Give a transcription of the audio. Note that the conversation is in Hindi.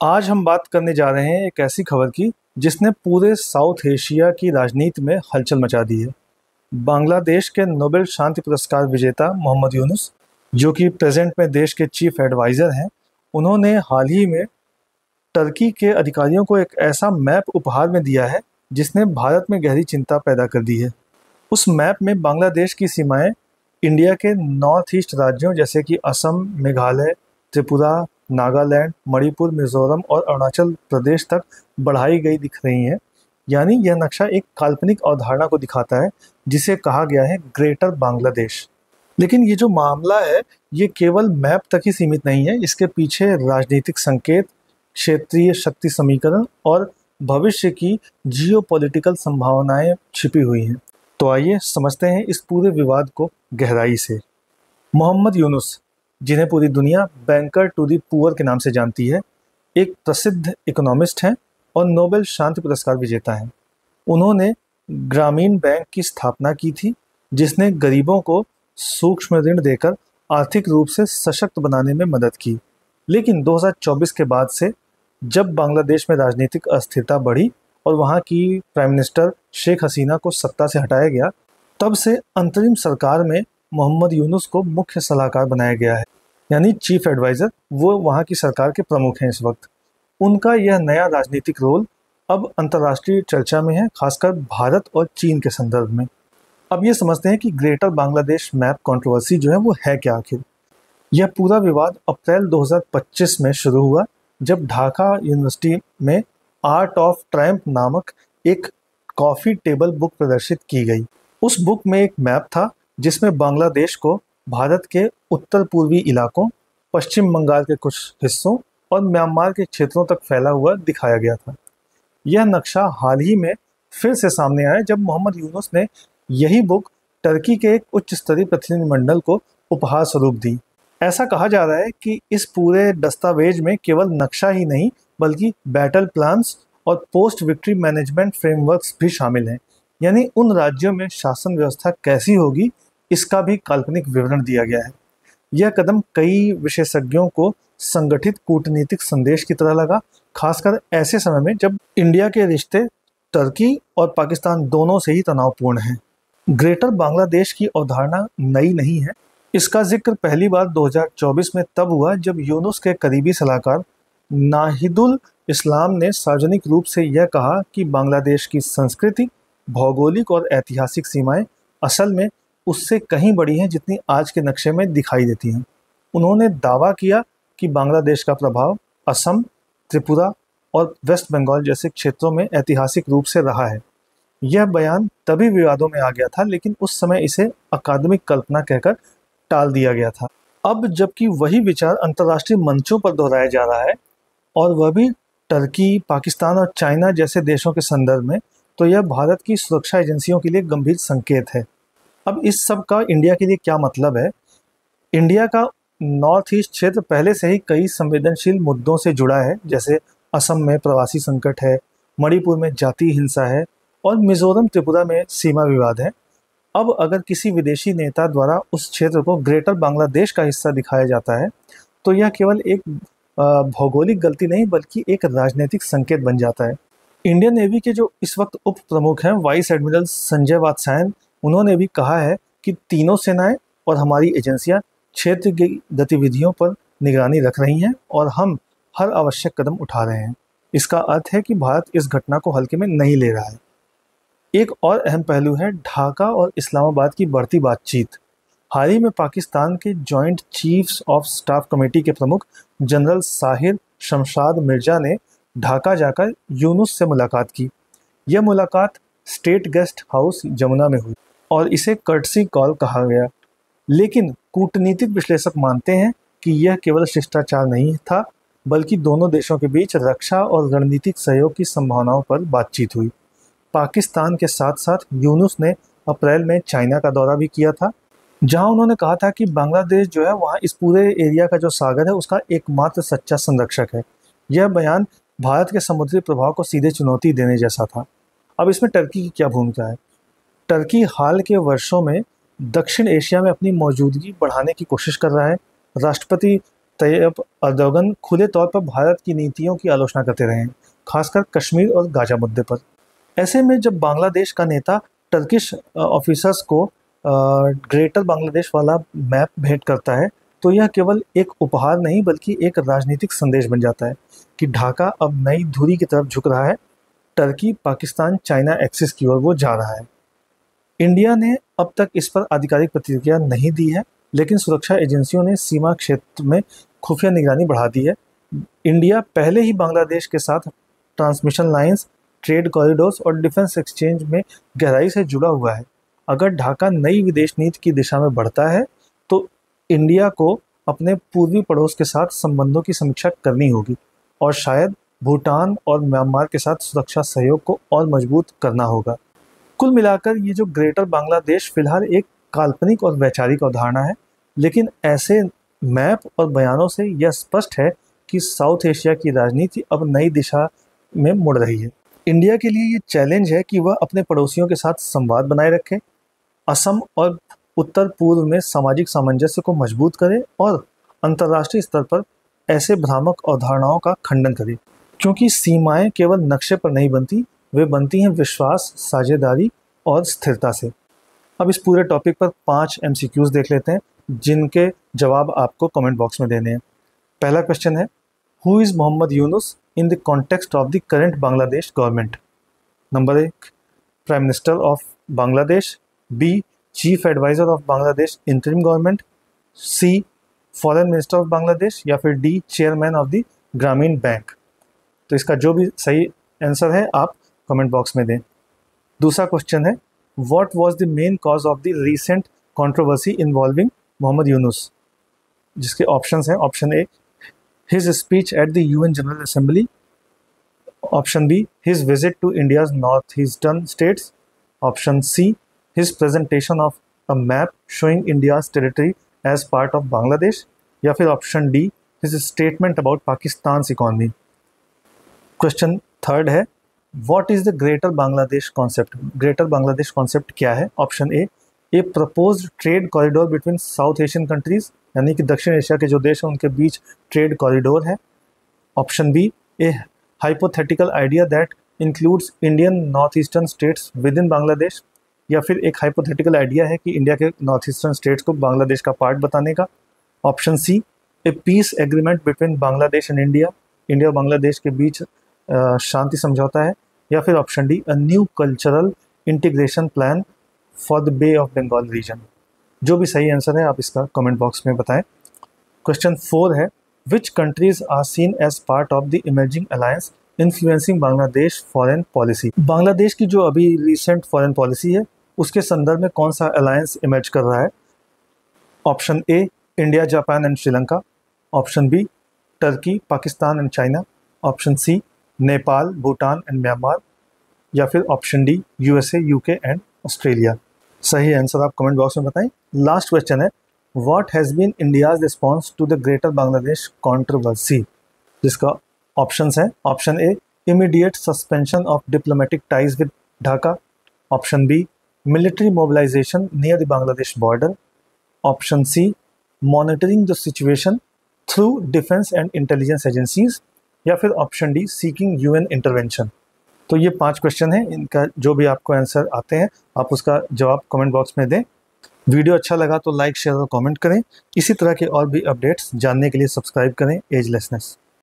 आज हम बात करने जा रहे हैं एक ऐसी खबर की जिसने पूरे साउथ एशिया की राजनीति में हलचल मचा दी है। बांग्लादेश के नोबेल शांति पुरस्कार विजेता मोहम्मद यूनुस, जो कि प्रेजेंट में देश के चीफ एडवाइज़र हैं, उन्होंने हाल ही में टर्की के अधिकारियों को एक ऐसा मैप उपहार में दिया है जिसने भारत में गहरी चिंता पैदा कर दी है। उस मैप में बांग्लादेश की सीमाएं इंडिया के नॉर्थ ईस्ट राज्यों जैसे कि असम, मेघालय, त्रिपुरा, नागालैंड, मणिपुर, मिजोरम और अरुणाचल प्रदेश तक बढ़ाई गई दिख रही हैं। यानी यह नक्शा एक काल्पनिक अवधारणा को दिखाता है जिसे कहा गया है ग्रेटर बांग्लादेश। लेकिन ये जो मामला है ये केवल मैप तक ही सीमित नहीं है। इसके पीछे राजनीतिक संकेत, क्षेत्रीय शक्ति समीकरण और भविष्य की जियोपॉलिटिकल संभावनाएं छिपी हुई हैं। तो आइए समझते हैं इस पूरे विवाद को गहराई से। मोहम्मद यूनुस, जिन्हें पूरी दुनिया बैंकर टू दी पुअर के नाम से जानती है, एक प्रसिद्ध इकोनॉमिस्ट हैं और नोबेल शांति पुरस्कार विजेता हैं। उन्होंने ग्रामीण बैंक की स्थापना की थी जिसने गरीबों को सूक्ष्म ऋण देकर आर्थिक रूप से सशक्त बनाने में मदद की। लेकिन 2024 के बाद से जब बांग्लादेश में राजनीतिक अस्थिरता बढ़ी और वहाँ की प्राइम मिनिस्टर शेख हसीना को सत्ता से हटाया गया, तब से अंतरिम सरकार में मोहम्मद यूनुस को मुख्य सलाहकार बनाया गया है, यानी चीफ एडवाइज़र। वो वहाँ की सरकार के प्रमुख हैं इस वक्त। उनका यह नया राजनीतिक रोल अब अंतर्राष्ट्रीय चर्चा में है, खासकर भारत और चीन के संदर्भ में। अब ये समझते हैं कि ग्रेटर बांग्लादेश मैप कंट्रोवर्सी जो है वो है क्या आखिर। यह पूरा विवाद अप्रैल 2025 में शुरू हुआ जब ढाका यूनिवर्सिटी में आर्ट ऑफ ट्रायम्फ नामक एक कॉफ़ी टेबल बुक प्रदर्शित की गई। उस बुक में एक मैप था जिसमें बांग्लादेश को भारत के उत्तर पूर्वी इलाकों, पश्चिम बंगाल के कुछ हिस्सों और म्यांमार के क्षेत्रों तक फैला हुआ दिखाया गया था। यह नक्शा हाल ही में फिर से सामने आया जब मोहम्मद यूनुस ने यही बुक टर्की के एक उच्च स्तरीय प्रतिनिधिमंडल को उपहार स्वरूप दी। ऐसा कहा जा रहा है कि इस पूरे दस्तावेज में केवल नक्शा ही नहीं बल्कि बैटल प्लान्स और पोस्ट विक्ट्री मैनेजमेंट फ्रेमवर्क्स भी शामिल हैं। यानी उन राज्यों में शासन व्यवस्था कैसी होगी इसका भी काल्पनिक विवरण दिया गया है। यह कदम कई विशेषज्ञों को संगठित कूटनीतिक संदेश की तरह लगा, खासकर ऐसे समय में जब इंडिया के रिश्ते टर्की और पाकिस्तान दोनों से ही तनावपूर्ण हैं। ग्रेटर बांग्लादेश की अवधारणा नई नहीं है। इसका जिक्र पहली बार 2024 में तब हुआ जब यूनुस के करीबी सलाहकार नाहिदुल इस्लाम ने सार्वजनिक रूप से यह कहा कि बांग्लादेश की संस्कृति, भौगोलिक और ऐतिहासिक सीमाएं असल में उससे कहीं बड़ी हैं जितनी आज के नक्शे में दिखाई देती हैं। उन्होंने दावा किया कि बांग्लादेश का प्रभाव असम, त्रिपुरा और वेस्ट बंगाल जैसे क्षेत्रों में ऐतिहासिक रूप से रहा है। यह बयान तभी विवादों में आ गया था, लेकिन उस समय इसे अकादमिक कल्पना कहकर टाल दिया गया था। अब जबकि वही विचार अंतर्राष्ट्रीय मंचों पर दोहराया जा रहा है और वह भी टर्की, पाकिस्तान और चाइना जैसे देशों के संदर्भ में, तो यह भारत की सुरक्षा एजेंसियों के लिए गंभीर संकेत है। अब इस सब का इंडिया के लिए क्या मतलब है? इंडिया का नॉर्थ ईस्ट क्षेत्र पहले से ही कई संवेदनशील मुद्दों से जुड़ा है, जैसे असम में प्रवासी संकट है, मणिपुर में जातीय हिंसा है और मिजोरम त्रिपुरा में सीमा विवाद है। अब अगर किसी विदेशी नेता द्वारा उस क्षेत्र को ग्रेटर बांग्लादेश का हिस्सा दिखाया जाता है तो यह केवल एक भौगोलिक गलती नहीं बल्कि एक राजनीतिक संकेत बन जाता है। इंडियन नेवी के जो इस वक्त उप प्रमुख हैं वाइस एडमिरल संजय वात्सायन, उन्होंने भी कहा है कि तीनों सेनाएं और हमारी एजेंसियां क्षेत्र की गतिविधियों पर निगरानी रख रही हैं और हम हर आवश्यक कदम उठा रहे हैं। इसका अर्थ है कि भारत इस घटना को हल्के में नहीं ले रहा है। एक और अहम पहलू है ढाका और इस्लामाबाद की बढ़ती बातचीत। हाल ही में पाकिस्तान के joint chiefs of staff committee के प्रमुख जनरल साहिर शमशाद मिर्जा ने ढाका जाकर यूनुस से मुलाकात की। यह मुलाकात स्टेट गेस्ट हाउस जमुना में हुई और इसे कर्टसी कॉल कहा गया। लेकिन कूटनीतिक विश्लेषक मानते हैं कि यह केवल शिष्टाचार नहीं था बल्कि दोनों देशों के बीच रक्षा और रणनीतिक सहयोग की संभावनाओं पर बातचीत हुई। पाकिस्तान के साथ साथ यूनुस ने अप्रैल में चाइना का दौरा भी किया था, जहां उन्होंने कहा था कि बांग्लादेश जो है वहां इस पूरे एरिया का जो सागर है उसका एकमात्र सच्चा संरक्षक है। यह बयान भारत के समुद्री प्रभाव को सीधे चुनौती देने जैसा था। अब इसमें टर्की की क्या भूमिका है? टर्की हाल के वर्षों में दक्षिण एशिया में अपनी मौजूदगी बढ़ाने की कोशिश कर रहा है। राष्ट्रपति तैयब अर्दोगन खुले तौर पर भारत की नीतियों की आलोचना करते रहे हैं, खासकर कश्मीर और गाजा मुद्दे पर। ऐसे में जब बांग्लादेश का नेता टर्किश ऑफिसर्स को ग्रेटर बांग्लादेश वाला मैप भेंट करता है, तो यह केवल एक उपहार नहीं बल्कि एक राजनीतिक संदेश बन जाता है कि ढाका अब नई धुरी की तरफ झुक रहा है। टर्की पाकिस्तान चाइना एक्सिस की ओर वो जा रहा है। इंडिया ने अब तक इस पर आधिकारिक प्रतिक्रिया नहीं दी है, लेकिन सुरक्षा एजेंसियों ने सीमा क्षेत्र में खुफिया निगरानी बढ़ा दी है। इंडिया पहले ही बांग्लादेश के साथ ट्रांसमिशन लाइंस, ट्रेड कॉरिडोर्स और डिफेंस एक्सचेंज में गहराई से जुड़ा हुआ है। अगर ढाका नई विदेश नीति की दिशा में बढ़ता है तो इंडिया को अपने पूर्वी पड़ोस के साथ संबंधों की समीक्षा करनी होगी और शायद भूटान और म्यांमार के साथ सुरक्षा सहयोग को और मजबूत करना होगा। कुल मिलाकर ये जो ग्रेटर बांग्लादेश फिलहाल एक काल्पनिक और वैचारिक अवधारणा है, लेकिन ऐसे मैप और बयानों से यह स्पष्ट है कि साउथ एशिया की राजनीति अब नई दिशा में मुड़ रही है। इंडिया के लिए ये चैलेंज है कि वह अपने पड़ोसियों के साथ संवाद बनाए रखे, असम और उत्तर पूर्व में सामाजिक सामंजस्य को मजबूत करे और अंतर्राष्ट्रीय स्तर पर ऐसे भ्रामक अवधारणाओं का खंडन करे, क्योंकि सीमाएं केवल नक्शे पर नहीं बनती, वे बनती हैं विश्वास, साझेदारी और स्थिरता से। अब इस पूरे टॉपिक पर 5 MCQs देख लेते हैं, जिनके जवाब आपको कमेंट बॉक्स में देने हैं। पहला क्वेश्चन है, who is Mohammad Yunus in the context of the current Bangladesh government? Number 1, prime minister of Bangladesh. B, chief adviser of Bangladesh interim government. C, foreign minister of Bangladesh. या फिर D, chairman of the Grameen bank. तो इसका जो भी सही आंसर है आप कमेंट बॉक्स में दें। दूसरा क्वेश्चन है, what was the main cause of the recent controversy involving Mohammad Yunus? जिसके ऑप्शंस हैं, option A, his speech at the UN general assembly. Option B, his visit to India's north eastern states. Option C, his presentation of a map showing India's territory as part of Bangladesh. या फिर option D, his statement about Pakistan economy. Question third है, what is the greater Bangladesh concept? Greater Bangladesh concept क्या है? Option A proposed trade corridor between south Asian countries, यानी कि दक्षिण एशिया के जो देश हैं उनके बीच ट्रेड कॉरिडोर है। Option B, a hypothetical idea that includes Indian north eastern states within Bangladesh. या फिर एक हाइपोथेटिकल आइडिया है कि इंडिया के नॉर्थ ईस्टर्न स्टेट्स को बांग्लादेश का पार्ट बताने का। Option C, a peace agreement between Bangladesh and India, India और बांग्लादेश के बीच शांति समझौता है। या फिर option D, a new cultural integration plan for the bay of Bengal region. जो भी सही आंसर है आप इसका कमेंट बॉक्स में बताएं। क्वेश्चन 4 है, which countries are seen as part of the emerging alliance influencing Bangladesh foreign policy? Bangladesh की जो अभी रिसेंट फॉरेन पॉलिसी है उसके संदर्भ में कौन सा अलायंस इमर्ज कर रहा है? Option A, India, Japan and Sri Lanka. Option B, Turkey, Pakistan and China. Option C, Nepal, Bhutan and Myanmar. या फिर option D, USA, UK and Australia. सही आंसर आप कमेंट बॉक्स में बताएं। लास्ट क्वेश्चन है, what has been India's response to the greater Bangladesh controversy? जिसका ऑप्शंस हैं, option A, immediate suspension of diplomatic ties with Dhaka. Option B, military mobilisation near the Bangladesh border. Option C, monitoring the situation through defence and intelligence agencies. या फिर option D, seeking UN intervention. तो ये 5 क्वेश्चन हैं, इनका जो भी आपको आंसर आते हैं आप उसका जवाब कमेंट बॉक्स में दें। वीडियो अच्छा लगा तो लाइक, शेयर और कमेंट करें। इसी तरह के और भी अपडेट्स जानने के लिए सब्सक्राइब करें एजलेसनेस।